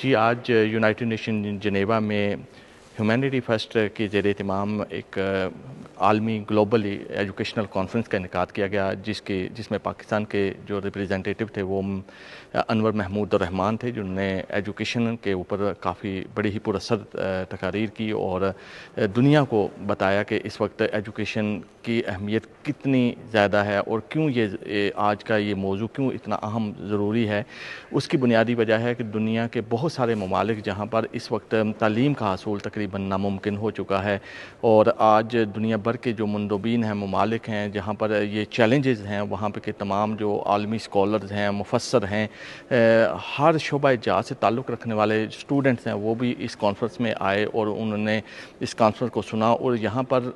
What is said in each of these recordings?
जी, आज United nation जनेवा में humanity first के ज़ेर एहतमाम एक आलमी ग्लोबली एजुकेशनल कॉन्फ्रेंस का इनेकाद किया गया, जिसमें पाकिस्तान के जो रिप्रेजेंटेटिव थे वो अनवर महमूद रहमान थे, जिन्होंने एजुकेशन के ऊपर काफ़ी बड़ी ही पुरअसर तकारीर की और दुनिया को बताया कि इस वक्त एजुकेशन की अहमियत कितनी ज़्यादा है और क्यों ये आज का ये मौजू क्यों इतना अहम ज़रूरी है। उसकी बुनियादी वजह है कि दुनिया के बहुत सारे ममालिक जहाँ पर इस वक्त तालीम का हासूल तकरीबन नामुमकिन हो चुका है और आज दुनिया भर के जो मुंदोबीन हैं, ममालिक हैं, जहाँ पर ये चैलेंजेस हैं, वहाँ पे के तमाम जो आलमी स्कॉलर्स हैं, मुफस्सर हैं, हर शोबा जहाँ से ताल्लुक़ रखने वाले स्टूडेंट्स हैं, वो भी इस कॉन्फ्रेंस में आए और उन्होंने इस कॉन्फ्रेंस को सुना। और यहाँ पर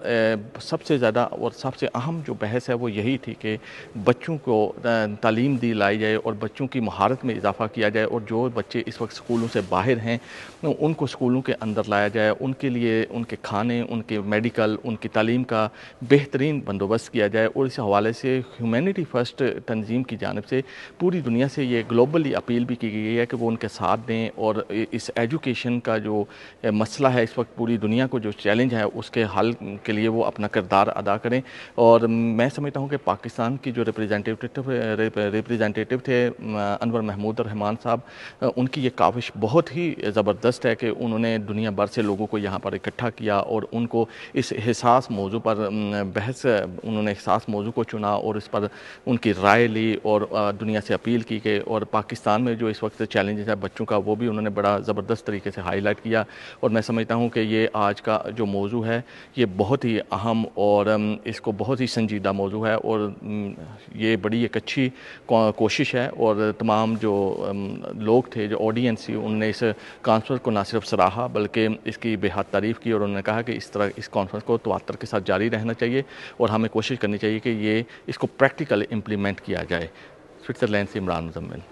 सबसे ज़्यादा और सबसे अहम जो बहस है वो यही थी कि बच्चों को तालीम दिलाई जाए और बच्चों की महारत में इजाफ़ा किया जाए और जो बच्चे इस वक्त स्कूलों से बाहर हैं उनको स्कूलों के अंदर लाया जाए, उनके लिए उनके खाने, उनके मेडिकल, उनकी तालीम का बेहतरीन बंदोबस्त किया जाए। और इस हवाले से ह्यूमैनिटी फ़र्स्ट तंजीम की जानिब से पूरी दुनिया से ये ग्लोबली अपील भी की गई है कि वो उनके साथ दें और इस एजुकेशन का जो मसला है इस वक्त पूरी दुनिया को जो चैलेंज है उसके हल के लिए वो अपना किरदार अदा करें। और मैं समझता हूँ कि पाकिस्तान की जो रिप्रेजेंटेटिव थे अनवर महमूद रहमान साहब, उनकी ये काविश बहुत ही ज़बरदस्त है कि उन्होंने दुनिया भर से लोगों को यहाँ पर इकट्ठा किया और उनको इस हिसास मौजू पर उन्होंने हिसास मौजू को चुना और इस पर उनकी राय ली और दुनिया से अपील की कि और पाकिस्तान में जो इस वक्त चैलेंजेस है बच्चों का वो भी उन्होंने बड़ा ज़बरदस्त तरीके से हाईलाइट किया। और मैं समझता हूँ कि ये आज का जो मौजू है ये बहुत ही अहम और इसको बहुत ही संजीदा मौजू है और ये बड़ी एक अच्छी कोशिश है। और तमाम जो लोग थे, जो ऑडियंस थी, उनने इस कॉन्फ्रेंस को ना सिर्फ सराहा बल्कि इसकी बेहद तारीफ़ की और उन्होंने कहा कि इस तरह इस कॉन्फ्रेंस को तवात्तर के साथ जारी रहना चाहिए और हमें कोशिश करनी चाहिए कि ये इसको प्रैक्टिकल इम्प्लीमेंट किया जाए। स्विट्ज़रलैंड से इमरान मुज़म्मिल।